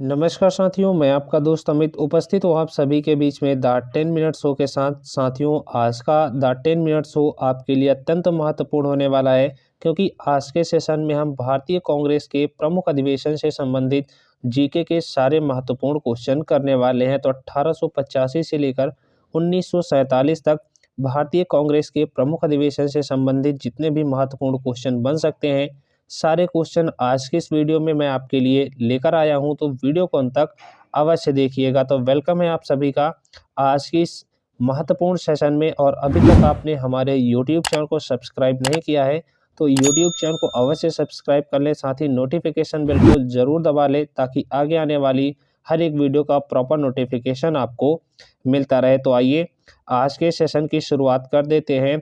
नमस्कार साथियों, मैं आपका दोस्त अमित उपस्थित हूँ आप सभी के बीच में द 10 मिनट शो के साथ। साथियों, आज का द 10 मिनट शो आपके लिए अत्यंत महत्वपूर्ण होने वाला है, क्योंकि आज के सेशन में हम भारतीय कांग्रेस के प्रमुख अधिवेशन से संबंधित जीके के सारे महत्वपूर्ण क्वेश्चन करने वाले हैं। तो 1885 से लेकर 1947 तक भारतीय कांग्रेस के प्रमुख अधिवेशन से संबंधित जितने भी महत्वपूर्ण क्वेश्चन बन सकते हैं, सारे क्वेश्चन आज के इस वीडियो में मैं आपके लिए लेकर आया हूं। तो वीडियो को अंत तक अवश्य देखिएगा। तो वेलकम है आप सभी का आज की इस महत्वपूर्ण सेशन में। और अभी तक आपने हमारे यूट्यूब चैनल को सब्सक्राइब नहीं किया है तो यूट्यूब चैनल को अवश्य सब्सक्राइब कर लें, साथ ही नोटिफिकेशन बेल को ज़रूर दबा लें ताकि आगे आने वाली हर एक वीडियो का प्रॉपर नोटिफिकेशन आपको मिलता रहे। तो आइए आज के सेशन की शुरुआत कर देते हैं।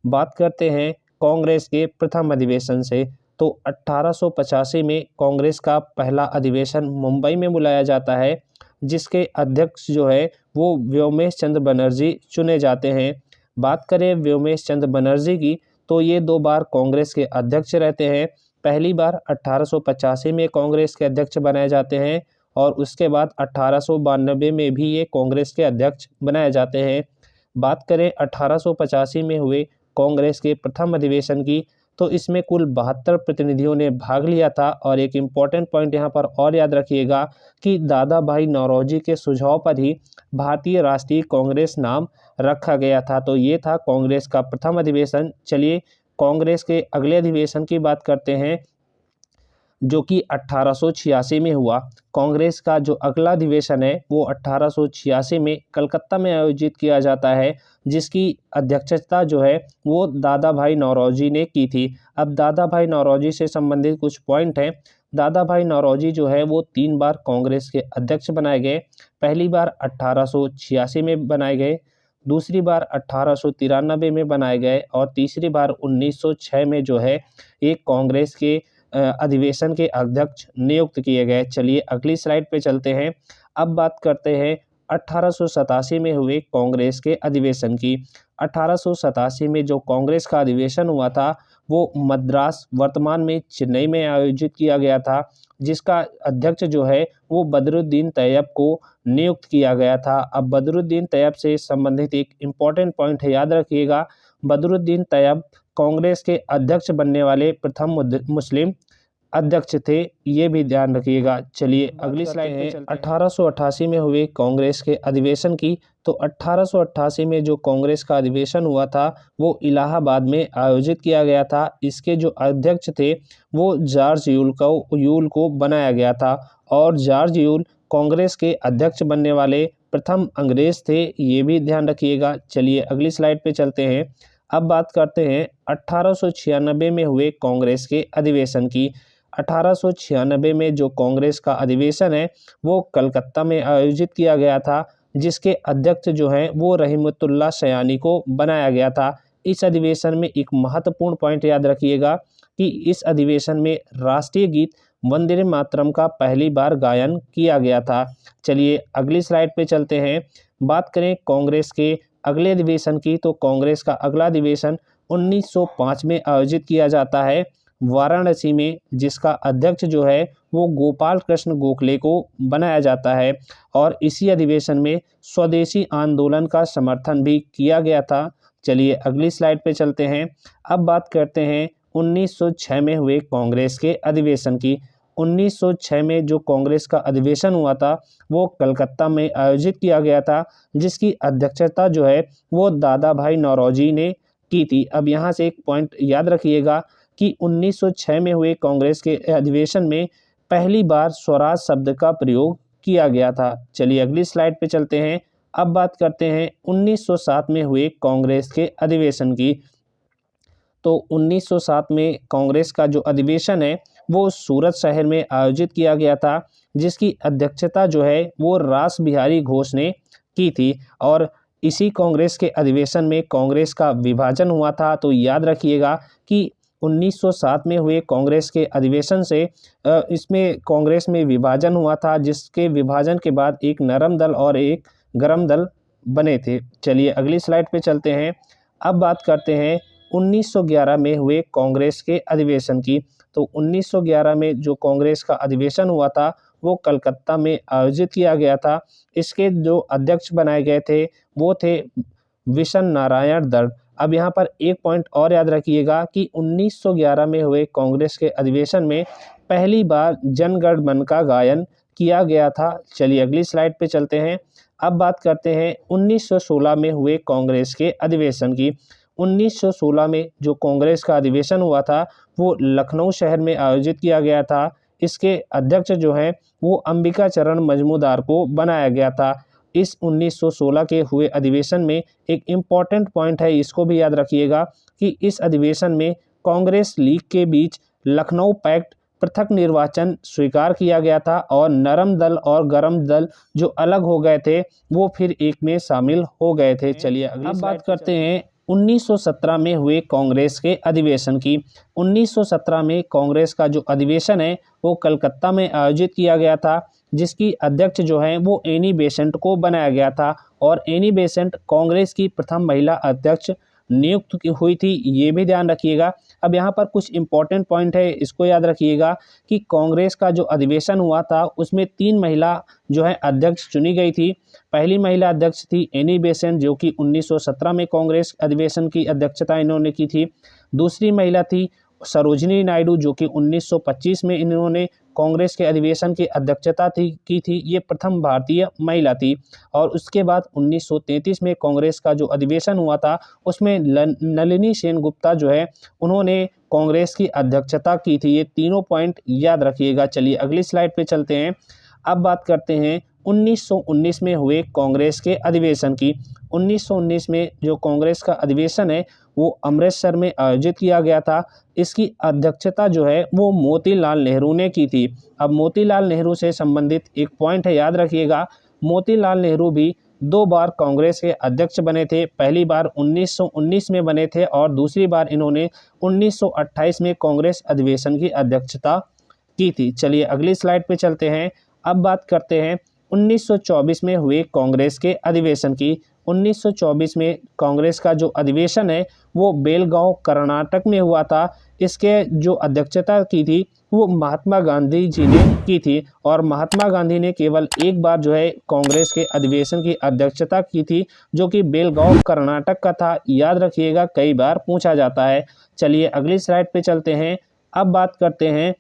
बात करते हैं कांग्रेस के प्रथम अधिवेशन से। तो 1885 में कांग्रेस का पहला अधिवेशन मुंबई में बुलाया जाता है, जिसके अध्यक्ष जो है वो व्योमेश चंद्र बनर्जी चुने जाते हैं। बात करें व्योमेश चंद्र बनर्जी की, तो ये 2 बार कांग्रेस के अध्यक्ष रहते हैं। पहली बार 1885 में कांग्रेस के अध्यक्ष बनाए जाते हैं और उसके बाद 1892 में भी ये कांग्रेस के अध्यक्ष बनाए जाते हैं। बात करें 1885 में हुए कांग्रेस के प्रथम अधिवेशन की, तो इसमें कुल 72 प्रतिनिधियों ने भाग लिया था। और एक इम्पॉर्टेंट पॉइंट यहाँ पर और याद रखिएगा कि दादा भाई नौरोजी के सुझाव पर ही भारतीय राष्ट्रीय कांग्रेस नाम रखा गया था। तो ये था कांग्रेस का प्रथम अधिवेशन। चलिए कांग्रेस के अगले अधिवेशन की बात करते हैं, जो कि 1886 में हुआ। कांग्रेस का जो अगला अधिवेशन है वो 1886 में कलकत्ता में आयोजित किया जाता है, जिसकी अध्यक्षता जो है वो दादा भाई नौरोजी ने की थी। अब दादा भाई नौरोजी से संबंधित कुछ पॉइंट हैं। दादा भाई नौरोजी जो है वो 3 बार कांग्रेस के अध्यक्ष बनाए गए। पहली बार 1886 में बनाए गए, दूसरी बार 1893 में बनाए गए और तीसरी बार 1906 में जो है एक कांग्रेस के अधिवेशन के अध्यक्ष नियुक्त किए गए। चलिए अगली स्लाइड पे चलते हैं। अब बात करते हैं 1887 में हुए कांग्रेस के अधिवेशन की। 1887 में जो कांग्रेस का अधिवेशन हुआ था वो मद्रास, वर्तमान में चेन्नई में आयोजित किया गया था, जिसका अध्यक्ष जो है वो बदरुद्दीन तैयब को नियुक्त किया गया था। अब बदरुद्दीन तैयब से संबंधित एक इम्पॉर्टेंट पॉइंट है, याद रखिएगा। बदरुद्दीन तैयब कांग्रेस के अध्यक्ष बनने वाले प्रथम मुस्लिम अध्यक्ष थे, ये भी ध्यान रखिएगा। चलिए अगली स्लाइड पे चलते हैं। 1888 में हुए कांग्रेस के अधिवेशन की, तो 1888 में जो कांग्रेस का अधिवेशन हुआ था वो इलाहाबाद में आयोजित किया गया था। इसके जो अध्यक्ष थे वो जॉर्ज यूल को बनाया गया था और जॉर्ज यूल कांग्रेस के अध्यक्ष बनने वाले प्रथम अंग्रेज थे, ये भी ध्यान रखिएगा। चलिए अगली स्लाइड पे चलते हैं। अब बात करते हैं 1896 में हुए कांग्रेस के अधिवेशन की। 1896 में जो कांग्रेस का अधिवेशन है वो कलकत्ता में आयोजित किया गया था, जिसके अध्यक्ष जो हैं वो रहीमतुल्लाह सयानी को बनाया गया था। इस अधिवेशन में एक महत्वपूर्ण पॉइंट याद रखिएगा कि इस अधिवेशन में राष्ट्रीय गीत वंदे मातरम का पहली बार गायन किया गया था। चलिए अगली स्लाइड पे चलते हैं। बात करें कांग्रेस के अगले अधिवेशन की, तो कांग्रेस का अगला अधिवेशन 1905 में आयोजित किया जाता है वाराणसी में, जिसका अध्यक्ष जो है वो गोपाल कृष्ण गोखले को बनाया जाता है। और इसी अधिवेशन में स्वदेशी आंदोलन का समर्थन भी किया गया था। चलिए अगली स्लाइड पे चलते हैं। अब बात करते हैं 1906 में हुए कांग्रेस के अधिवेशन की। 1906 में जो कांग्रेस का अधिवेशन हुआ था वो कलकत्ता में आयोजित किया गया था, जिसकी अध्यक्षता जो है वो दादा भाई नौरोजी ने की थी। अब यहाँ से एक पॉइंट याद रखिएगा कि 1906 में हुए कांग्रेस के अधिवेशन में पहली बार स्वराज शब्द का प्रयोग किया गया था। चलिए अगली स्लाइड पे चलते हैं। अब बात करते हैं 1907 में हुए कांग्रेस के अधिवेशन की। तो 1907 में कांग्रेस का जो अधिवेशन है वो सूरत शहर में आयोजित किया गया था, जिसकी अध्यक्षता जो है वो रास बिहारी घोष ने की थी। और इसी कांग्रेस के अधिवेशन में कांग्रेस का विभाजन हुआ था। तो याद रखिएगा कि 1907 में हुए कांग्रेस के अधिवेशन से इसमें कांग्रेस में विभाजन हुआ था, जिसके विभाजन के बाद एक नरम दल और एक गरम दल बने थे। चलिए अगली स्लाइड पे चलते हैं। अब बात करते हैं 1911 में हुए कांग्रेस के अधिवेशन की। तो 1911 में जो कांग्रेस का अधिवेशन हुआ था वो कलकत्ता में आयोजित किया गया था। इसके जो अध्यक्ष बनाए गए थे वो थे विशन नारायण दत्त। अब यहाँ पर एक पॉइंट और याद रखिएगा कि 1911 में हुए कांग्रेस के अधिवेशन में पहली बार जन गण मन का गायन किया गया था। चलिए अगली स्लाइड पे चलते हैं। अब बात करते हैं 1916 में हुए कांग्रेस के अधिवेशन की। 1916 में जो कांग्रेस का अधिवेशन हुआ था वो लखनऊ शहर में आयोजित किया गया था। इसके अध्यक्ष जो हैं वो अंबिका चरण मजमूदार को बनाया गया था। इस 1916 के हुए अधिवेशन में एक इम्पॉर्टेंट पॉइंट है, इसको भी याद रखिएगा कि इस अधिवेशन में कांग्रेस लीग के बीच लखनऊ पैक्ट पृथक निर्वाचन स्वीकार किया गया था और नरम दल और गरम दल जो अलग हो गए थे वो फिर एक में शामिल हो गए थे। चलिए अब बात करते हैं 1917 में हुए कांग्रेस के अधिवेशन की। 1917 में कांग्रेस का जो अधिवेशन है वो कलकत्ता में आयोजित किया गया था, जिसकी अध्यक्ष जो है वो एनी बेसेंट को बनाया गया था और एनी बेसेंट कांग्रेस की प्रथम महिला अध्यक्ष नियुक्त हुई थी, ये भी ध्यान रखिएगा। अब यहाँ पर कुछ इंपॉर्टेंट पॉइंट है, इसको याद रखिएगा कि कांग्रेस का जो अधिवेशन हुआ था उसमें 3 महिला जो है अध्यक्ष चुनी गई थी। पहली महिला अध्यक्ष थी एनी बेसेंट जो कि 1917 में कांग्रेस अधिवेशन की अध्यक्षता इन्होंने की थी। दूसरी महिला थी सरोजिनी नायडू जो कि 1925 में इन्होंने कांग्रेस के अधिवेशन की अध्यक्षता की थी, ये प्रथम भारतीय महिला थी। और उसके बाद 1933 में कांग्रेस का जो अधिवेशन हुआ था उसमें नलिनी सेनगुप्ता जो है उन्होंने कांग्रेस की अध्यक्षता की थी। ये तीनों पॉइंट याद रखिएगा। चलिए अगली स्लाइड पे चलते हैं। अब बात करते हैं 1919 में हुए कांग्रेस के अधिवेशन की। 1919 में जो कांग्रेस का अधिवेशन है वो अमृतसर में आयोजित किया गया था। इसकी अध्यक्षता जो है वो मोतीलाल नेहरू ने की थी। अब मोतीलाल नेहरू से संबंधित एक पॉइंट है, याद रखिएगा। मोतीलाल नेहरू भी 2 बार कांग्रेस के अध्यक्ष बने थे। पहली बार 1919 में बने थे और दूसरी बार इन्होंने 1928 में कांग्रेस अधिवेशन की अध्यक्षता की थी। चलिए अगली स्लाइड पे चलते हैं। अब बात करते हैं 1924 में हुए कांग्रेस के अधिवेशन की। 1924 में कांग्रेस का जो अधिवेशन है वो बेलगांव कर्नाटक में हुआ था। इसके जो अध्यक्षता की थी वो महात्मा गांधी जी ने की थी और महात्मा गांधी ने केवल एक बार जो है कांग्रेस के अधिवेशन की अध्यक्षता की थी जो कि बेलगांव कर्नाटक का था। याद रखिएगा, कई बार पूछा जाता है। चलिए अगली स्लाइड पे चलते हैं। अब बात करते हैं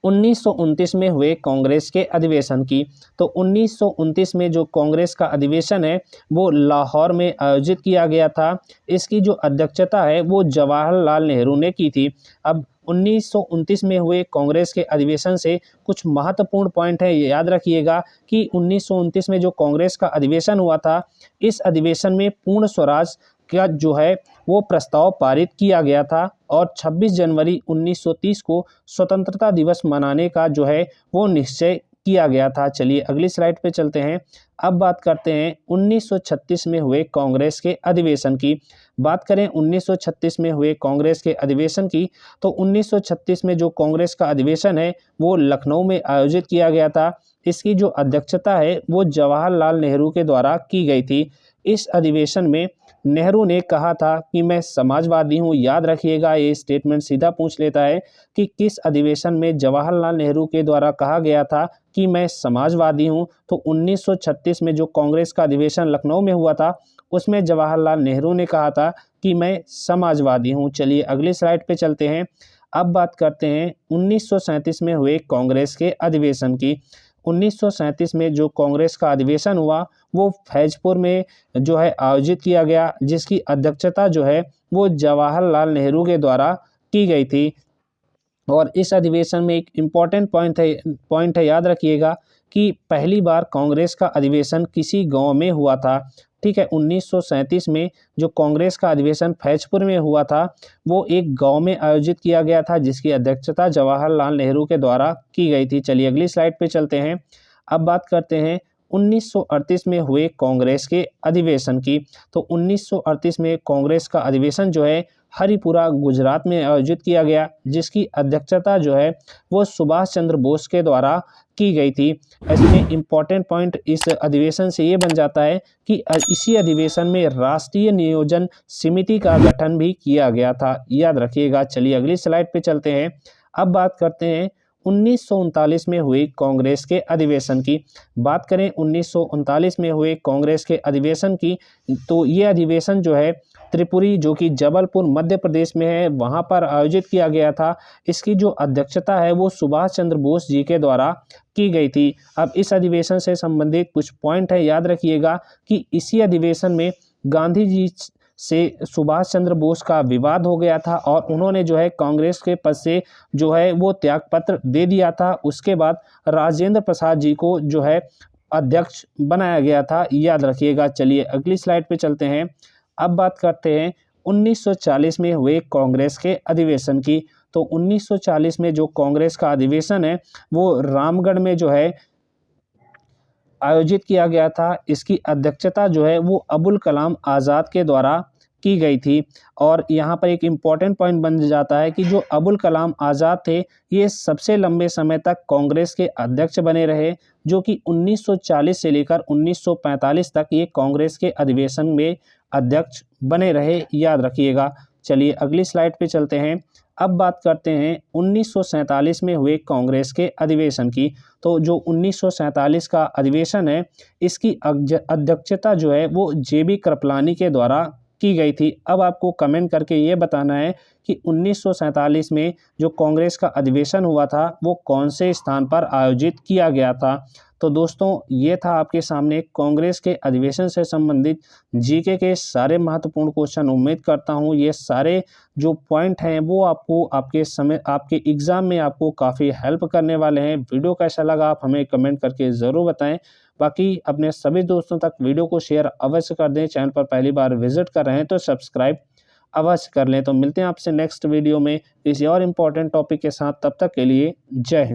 1929 में हुए कांग्रेस के अधिवेशन की। तो 1929 में जो कांग्रेस का अधिवेशन है वो लाहौर में आयोजित किया गया था। इसकी जो अध्यक्षता है वो जवाहरलाल नेहरू ने की थी। अब 1929 में हुए कांग्रेस के अधिवेशन से कुछ महत्वपूर्ण पॉइंट है, याद रखिएगा कि 1929 में जो कांग्रेस का अधिवेशन हुआ था इस अधिवेशन में पूर्ण स्वराज का जो है वो प्रस्ताव पारित किया गया था और 26 जनवरी 1930 को स्वतंत्रता दिवस मनाने का जो है वो निश्चय किया गया था। चलिए अगली स्लाइड पे चलते हैं। अब बात करते हैं 1936 में हुए कांग्रेस के अधिवेशन की। बात करें 1936 में हुए कांग्रेस के अधिवेशन की तो 1936 में जो कांग्रेस का अधिवेशन है वो लखनऊ में आयोजित किया गया था। इसकी जो अध्यक्षता है वो जवाहरलाल नेहरू के द्वारा की गई थी। इस अधिवेशन में नेहरू ने कहा था कि मैं समाजवादी हूं। याद रखिएगा, ये स्टेटमेंट सीधा पूछ लेता है कि किस अधिवेशन में जवाहरलाल नेहरू के द्वारा कहा गया था कि मैं समाजवादी हूं। तो 1936 में जो कांग्रेस का अधिवेशन लखनऊ में हुआ था उसमें जवाहरलाल नेहरू ने कहा था कि मैं समाजवादी हूं। चलिए अगली स्लाइड पे चलते हैं। अब बात करते हैं 1937 में हुए कांग्रेस के अधिवेशन की। 1937 में जो कांग्रेस का अधिवेशन हुआ वो फैजपुर में जो है आयोजित किया गया, जिसकी अध्यक्षता जो है वो जवाहरलाल नेहरू के द्वारा की गई थी। और इस अधिवेशन में एक इम्पॉर्टेंट पॉइंट है, याद रखिएगा कि पहली बार कांग्रेस का अधिवेशन किसी गांव में हुआ था। ठीक है, 1937 में जो कांग्रेस का अधिवेशन फैजपुर में हुआ था वो एक गांव में आयोजित किया गया था, जिसकी अध्यक्षता जवाहरलाल नेहरू के द्वारा की गई थी। चलिए अगली स्लाइड पे चलते हैं। अब बात करते हैं 1938 में हुए कांग्रेस के अधिवेशन की। तो 1938 में कांग्रेस का अधिवेशन जो है हरिपुरा गुजरात में आयोजित किया गया, जिसकी अध्यक्षता जो है वो सुभाष चंद्र बोस के द्वारा की गई थी। इसमें इम्पॉर्टेंट पॉइंट इस अधिवेशन से ये बन जाता है कि इसी अधिवेशन में राष्ट्रीय नियोजन समिति का गठन भी किया गया था। याद रखिएगा। चलिए अगली स्लाइड पे चलते हैं। अब बात करते हैं 1939 में हुई कांग्रेस के अधिवेशन की। बात करें 1939 में हुए कांग्रेस के अधिवेशन की, तो ये अधिवेशन जो है त्रिपुरी, जो कि जबलपुर मध्य प्रदेश में है, वहाँ पर आयोजित किया गया था। इसकी जो अध्यक्षता है वो सुभाष चंद्र बोस जी के द्वारा की गई थी। अब इस अधिवेशन से संबंधित कुछ पॉइंट है, याद रखिएगा कि इसी अधिवेशन में गांधी जी से सुभाष चंद्र बोस का विवाद हो गया था और उन्होंने जो है कांग्रेस के पद से जो है वो त्यागपत्र दे दिया था। उसके बाद राजेंद्र प्रसाद जी को जो है अध्यक्ष बनाया गया था, याद रखिएगा। चलिए अगली स्लाइड पे चलते हैं। अब बात करते हैं 1940 में हुए कांग्रेस के अधिवेशन की। तो 1940 में जो कांग्रेस का अधिवेशन है वो रामगढ़ में जो है आयोजित किया गया था। इसकी अध्यक्षता जो है वो अबुल कलाम आज़ाद के द्वारा की गई थी। और यहाँ पर एक इम्पॉर्टेंट पॉइंट बन जाता है कि जो अबुल कलाम आज़ाद थे ये सबसे लंबे समय तक कांग्रेस के अध्यक्ष बने रहे, जो कि 1940 से लेकर 1945 तक ये कांग्रेस के अधिवेशन में अध्यक्ष बने रहे, याद रखिएगा। चलिए अगली स्लाइड पे चलते हैं। अब बात करते हैं 1947 में हुए कांग्रेस के अधिवेशन की। तो जो 1947 का अधिवेशन है इसकी अध्यक्षता जो है वो जेबी कृपलानी के द्वारा की गई थी। अब आपको कमेंट करके ये बताना है कि 1947 में जो कांग्रेस का अधिवेशन हुआ था वो कौन से स्थान पर आयोजित किया गया था। तो दोस्तों ये था आपके सामने कांग्रेस के अधिवेशन से संबंधित जीके के सारे महत्वपूर्ण क्वेश्चन। उम्मीद करता हूँ ये सारे जो पॉइंट हैं वो आपको आपके एग्ज़ाम में आपको काफ़ी हेल्प करने वाले हैं। वीडियो कैसा लगा आप हमें कमेंट करके ज़रूर बताएं। बाकी अपने सभी दोस्तों तक वीडियो को शेयर अवश्य कर दें। चैनल पर पहली बार विजिट कर रहे हैं तो सब्सक्राइब अवश्य कर लें। तो मिलते हैं आपसे नेक्स्ट वीडियो में किसी और इम्पोर्टेंट टॉपिक के साथ। तब तक के लिए जय हिंद।